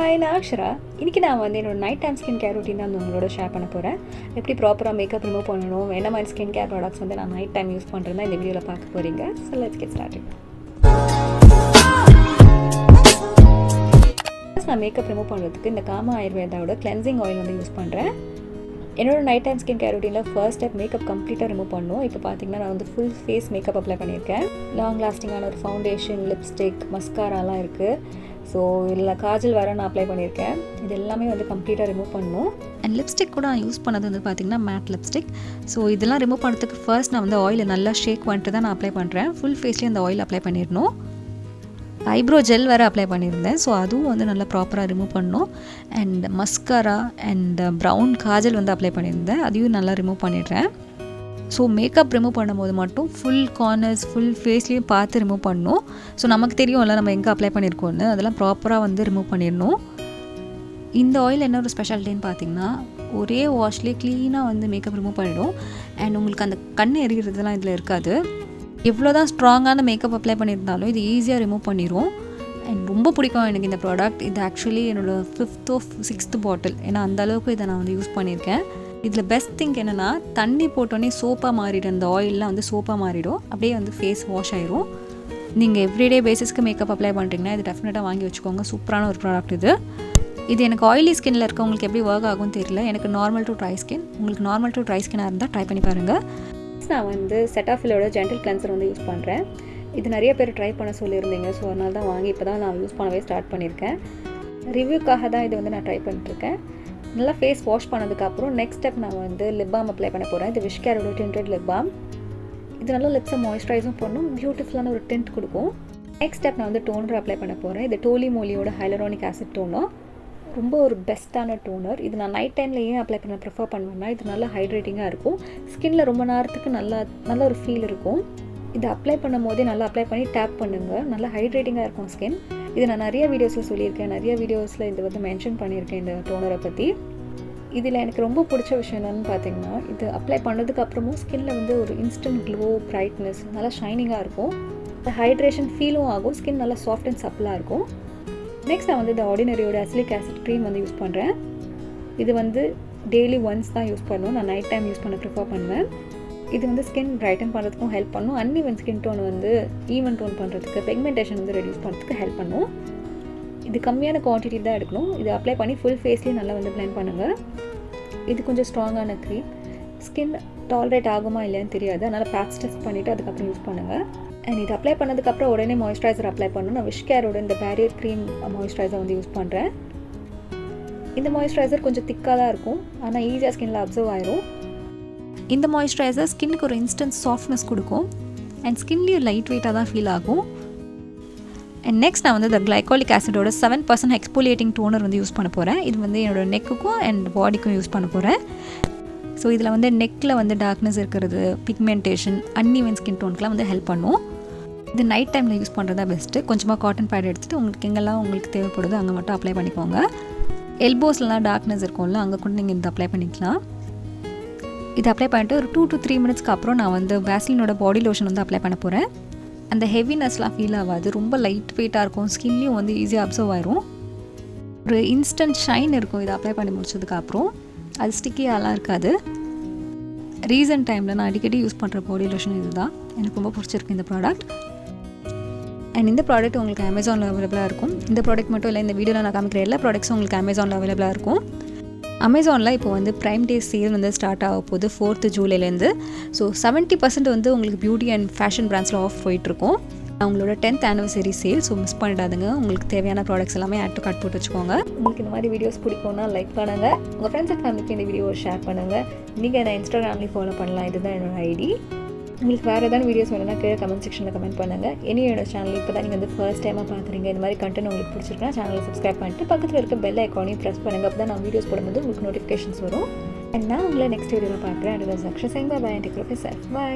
Hi, நான் அக்ஷரா. இன்றைக்கி நான் வந்து என்னோட night time skin care routine தான் உங்களோட ஷேர் பண்ண போகிறேன். எப்படி ப்ராப்பராக மேக்கப் ரிமூவ் பண்ணணும், என்ன மாதிரி ஸ்கின் கேர் ப்ராடக்ட்ஸ் வந்து நான் நைட் டைம் யூஸ் பண்ணுறேன்னா இந்த வீடியோவில் பார்க்க போகிறீங்க. So let's get started. நான் மேக்கப் ரிமூவ் பண்ணுறதுக்கு இந்த காமா ஆயுர்வேதாவோட கிளென்சிங் ஆயில் வந்து யூஸ் பண்ணுறேன். என்னோட நைட் டைம் ஸ்கின் கேர் ரொட்டீனில் ஃபர்ஸ்ட் ஸ்டெப் மேக்கப் கம்ப்ளீட்டாக ரிமூவ் பண்ணணும். இப்போ பார்த்தீங்கன்னா நான் வந்து ஃபுல் ஃபேஸ் மேக்கப் அப்ளை பண்ணியிருக்கேன். லாங் லாஸ்டிங்கான ஒரு ஃபவுண்டேஷன், லிப்ஸ்டிக், மஸ்காராலாம் இருக்குது. ஸோ இதில் காஜல் வேறு நான் அப்ளை பண்ணியிருக்கேன். இது எல்லாமே வந்து கம்ப்ளீட்டாக ரிமூவ் பண்ணணும். அண்ட் லிப்ஸ்டிக் கூட நான் யூஸ் பண்ணது வந்து பார்த்திங்கன்னா மேட் லிப்ஸ்டிக். ஸோ இதெல்லாம் ரிமூவ் பண்ணுறதுக்கு ஃபர்ஸ்ட் நான் வந்து ஆயிலை நல்லா ஷேக் பண்ணிட்டு தான் நான் அப்ளை பண்ணுறேன். ஃபுல் ஃபேஸ்லேயும் அந்த ஆயில் அப்ளை பண்ணிடணும். ஐப்ரோ ஜெல் வேறு அப்ளை பண்ணியிருந்தேன். ஸோ அதுவும் வந்து நல்லா ப்ராப்பராக ரிமூவ் பண்ணணும். And mascara and brown Kajal வந்து அப்ளை பண்ணியிருந்தேன். அதையும் நல்லா ரிமூவ் பண்ணிடுறேன். ஸோ மேக்கப் ரிமூவ் பண்ணும்போது மட்டும் ஃபுல் கார்னர்ஸ், ஃபுல் ஃபேஸ்லேயும் பார்த்து ரிமூவ் பண்ணணும். ஸோ நமக்கு தெரியும்ல நம்ம எங்கே அப்ளை பண்ணியிருக்கோன்னு, அதெல்லாம் ப்ராப்பராக வந்து ரிமூவ் பண்ணிடணும். இந்த ஆயில் என்ன ஒரு ஸ்பெஷாலிட்டின்னு பார்த்தீங்கன்னா, ஒரே வாஷ்லேயே க்ளீனாக வந்து மேக்கப் ரிமூவ் பண்ணிடும். அண்ட் உங்களுக்கு அந்த கண் எரிகிறதுலாம் இதில் இருக்காது. எவ்வளோ தான் ஸ்ட்ராங்கான மேக்கப் அப்ளை பண்ணியிருந்தாலும் இது ஈஸியாக ரிமூவ் பண்ணிடும். அண்ட் ரொம்ப பிடிக்கும் எனக்கு இந்த ப்ராடக்ட். இது ஆக்சுவலி என்னோடய 5th or 6th பாட்டில். ஏன்னா அந்தளவுக்கு இதை நான் வந்து யூஸ் பண்ணியிருக்கேன். இதில் பெஸ்ட் திங் என்னென்னா, தண்ணி போட்டோன்னே சோப்பாக மாறிடும். அந்த ஆயிலெலாம் வந்து சோப்பாக மாறிடும். அப்படியே வந்து ஃபேஸ் வாஷ் ஆயிரும். நீங்கள் எவ்ரிடே பேசிஸ்க்கு மேக்கப் அப்ளை பண்ணுறீங்கன்னா இது டெஃபினட்டாக வாங்கி வச்சுக்கோங்க. சூப்பரான ஒரு ப்ராடக்ட் இது. இது எனக்கு ஆயிலி ஸ்கின்னில் இருக்கவங்களுக்கு எப்படி ஒர்க் ஆகும்னு தெரியல. எனக்கு நார்மல் டு ட்ரை ஸ்கின். உங்களுக்கு நார்மல் டு ட்ரை ஸ்கின்னாக இருந்தால் ட்ரை பண்ணி பாருங்கள். நான் வந்து செட்டாஃபிலோட ஜென்டில் கிளென்சர் வந்து யூஸ் பண்ணுறேன். இது நிறைய பேர் ட்ரை பண்ண சொல்லியிருந்தீங்க. ஸோ அதனால தான் வாங்கி இப்போ தான் நான் யூஸ் பண்ணவே ஸ்டார்ட் பண்ணியிருக்கேன். ரிவ்யூக்காக தான் இது வந்து நான் ட்ரை பண்ணிட்டுருக்கேன். நல்லா ஃபேஸ் வாஷ் பண்ணதுக்கப்புறம் நெக்ஸ்ட் ஸ்டெப் நான் வந்து லிப் பாம் அப்ளை பண்ண போகிறேன். இது விஷ்-கேரோட டிண்டட் லிப் பாம். இது நல்லா லிப்ஸை மாய்ஸ்சரைஸும் பண்ணும், பியூட்டிஃபுல்லான ஒரு டிண்ட் கொடுக்கும். நெக்ஸ்ட் ஸ்டெப் நான் வந்து டோனர் அப்ளை பண்ண போகிறேன். இது டோலி மோலியோட ஹைலரானிக் ஆசிட் டோனர். ரொம்ப ஒரு பெஸ்ட்டான டோனர். இது நான் நைட் டைமில் ஏன் அப்ளை பண்ண ப்ரிஃபர் பண்ணுவேன்னா, இது நல்லா ஹைட்ரேட்டிங்காக இருக்கும். ஸ்கின்னில் ரொம்ப நேரத்துக்கு நல்ல ஒரு ஃபீல் இருக்கும். இது அப்ளை பண்ணும் போதே நல்லா அப்ளை பண்ணி டேப் பண்ணுங்கள். நல்லா ஹைட்ரேட்டிங்காக இருக்கும் ஸ்கின். இது நான் நிறைய வீடியோஸில் சொல்லியிருக்கேன். நிறைய வீடியோஸில் இது வந்து மென்ஷன் பண்ணியிருக்கேன் இந்த டோனரை பற்றி. இதில் எனக்கு ரொம்ப பிடிச்ச விஷயம் என்னென்னு பார்த்தீங்கன்னா, இது அப்ளை பண்ணதுக்கு அப்புறமும் ஸ்கின்னில் வந்து ஒரு இன்ஸ்டன்ட் க்ளோ, பிரைட்னஸ், நல்லா ஷைனிங்காக இருக்கும். இந்த ஹைட்ரேஷன் ஃபீலும் ஆகும். ஸ்கின் நல்லா சாஃப்ட் அண்ட் சப்பிளாக இருக்கும். நெக்ஸ்ட் நான் வந்து இந்த ஆர்டினரியோட அசிலிக் ஆசிட் க்ரீம் வந்து யூஸ் பண்ணுறேன். இது வந்து டெய்லி ஒன்ஸ் தான் யூஸ் பண்ணுவோம். நான் நைட் டைம் யூஸ் பண்ண ப்ரிஃபர் பண்ணுவேன். இது வந்து ஸ்கின் பிரைட்டன் பண்ணுறதுக்கும் ஹெல்ப் பண்ணும். அன்இவன் ஸ்கின் டோன் வந்து ஈவன் டோன் பண்ணுறதுக்கு, பிக்மெண்டேஷன் வந்து ரெடியூஸ் பண்ணுறதுக்கு ஹெல்ப் பண்ணும். இது கம்மியான குவான்டிட்டி தான் எடுக்கணும். இது அப்ளை பண்ணி ஃபுல் ஃபேஸ்லேயும் நல்லா வந்து பிளெண்ட் பண்ணுங்கள். இது கொஞ்சம் ஸ்ட்ராங்கான க்ரீம். ஸ்கின் டாலரேட் ஆகுமா இல்லையான்னு தெரியாது. அதனால் பேட்ச் டெஸ்ட் பண்ணிவிட்டு அதுக்கப்புறம் யூஸ் பண்ணுங்கள். அண்ட் இது அப்ளை பண்ணதுக்கப்புறம் உடனே மாய்ஸ்சரைசர் அப்ளை பண்ணணும். நான் விஷ்-கேரோட இந்த பேரியர் க்ரீம் மாய்ஸ்சரைசர் வந்து யூஸ் பண்ணுறேன். இந்த மாய்ஸ்சரைசர் கொஞ்சம் திக்காக தான் இருக்கும், ஆனால் ஈஸியாக ஸ்கின்னில் அப்சர்வ் ஆயிரும். இந்த மாய்ஸ்சரைசர் ஸ்கின்னுக்கு ஒரு இன்ஸ்டன்ட் சாஃப்ட்னஸ் கொடுக்கும். அண்ட் ஸ்கின்லேயும் லைட் வெயிட்டாக தான் ஃபீல் ஆகும். அண்ட் நெக்ஸ்ட் நான் வந்து இந்த கிளைகாலிக் ஆசிடோட 7% எக்ஸ்போலியேட்டிங் டோனர் வந்து யூஸ் பண்ண போகிறேன். இது வந்து என்னோடய நெக்குக்கும் அண்ட் பாடிக்கும் யூஸ் பண்ண போகிறேன். ஸோ இதில் வந்து நெக்கில் வந்து டார்க்னஸ் இருக்கிறது, பிக்மெண்டேஷன், அன்இவன் ஸ்கின் டோனுக்குலாம் வந்து ஹெல்ப் பண்ணும். இது நைட் டைமில் யூஸ் பண்ணுறதா பெஸ்ட்டு. கொஞ்சமாக காட்டன் பேட் எடுத்துகிட்டு உங்களுக்கு எங்கெல்லாம் உங்களுக்கு தேவைப்படுதோ அங்கே மட்டும் அப்ளை பண்ணிக்கோங்க. எல்போஸ்லாம் டார்க்னஸ் இருக்கும்ல, அங்கே கூட நீங்கள் இது அப்ளை பண்ணிக்கலாம். இது அப்ளை பண்ணிட்டு ஒரு 2 to 3 மினிட்ஸ்க்கு அப்புறம் நான் வந்து வேஸ்லினோட பாடி லோஷன் வந்து அப்ளை பண்ண போகிறேன். அந்த ஹெவினஸ்லாம் ஃபீல் ஆகாது. ரொம்ப லைட் வெயிட்டாக இருக்கும். ஸ்கின்லேயும் வந்து ஈஸியாக அப்சர்வ் ஆயிரும். ஒரு இன்ஸ்டன்ட் ஷைன் இருக்கும் இது அப்ளை பண்ணி முடிச்சதுக்கப்புறம். அது ஸ்டிக்கியாலாம் இருக்காது. ரீசன்ட் டைமில் நான் அடிக்கடி யூஸ் பண்ணுற பாடி லோஷன் இது தான். எனக்கு ரொம்ப பிடிச்சிருக்கு இந்த ப்ராடக்ட். அண்ட் இந்த ப்ராடக்ட் உங்களுக்கு அமேசானில் அவைலபிளாக இருக்கும். இந்த ப்ராடக்ட் மட்டும் இல்லை, இந்த வீடியோவில் நான் காமிக்கிற எல்லா ப்ராடக்ட்ஸும் உங்களுக்கு அமேசானில் அவைலபிளாக இருக்கும். அமேசானில் இப்போ வந்து ப்ரைம் டே சேல் வந்து ஸ்டார்ட் ஆக போகுது 4th ஜூலைலேருந்து. ஸோ 70% வந்து உங்களுக்கு பியூட்டி அண்ட் ஃபேஷன் பிராண்ட்ஸில் ஆஃப் போயிட்டுருக்கும். அவங்களோட 10th anniversary sale. So miss பண்ணிடாதுங்க. உங்களுக்கு தேவையான ப்ராடக்ட்ஸ் எல்லாமே ஆட் டு கார்ட் போட்டு வச்சுக்கோங்க. உங்களுக்கு இந்த மாதிரி வீடியோஸ் பிடிக்கும்னா லைக் பண்ணுங்கள். உங்கள் ஃப்ரெண்ட்ஸ் அண்ட் ஃபேமிலிக்கு இந்த வீடியோவை ஷேர் பண்ணுங்கள். நீங்கள் என்ன இன்ஸ்டாகிராம்லேயும் ஃபாலோ பண்ணலாம். இதுதான் என்னோட ஐடி. உங்களுக்கு வேறு ஏதாவது வீடியோஸ் வேணும்னா கீழே கமெண்ட் செக்ஷனில் கமெண்ட் பண்ணுங்கள். என்னோட சேனல் இப்போ தான் நீங்கள் வந்து ஃபர்ஸ்ட் டைமாக பார்க்குறீங்க. இந்த மாதிரி கண்டென்ட் உங்களுக்கு பிடிச்சிருக்குன்னா சேனலை சப்ஸ்கிரைப் பண்ணிட்டு பக்கத்தில் இருக்க பெல் ஐக்கானையும் ப்ரெஸ் பண்ணுங்கள். அப்போ தான் நான் வீடியோஸ் போடும்போது உங்களுக்கு நோட்டிஃபிகேஷன்ஸ் வரும். அண்ட் நான் உங்களை நெக்ஸ்ட் வீடியோவில் பார்க்குறேன். அண்ட் அக்ஷரா சேங் bye. Take care of yourself. By.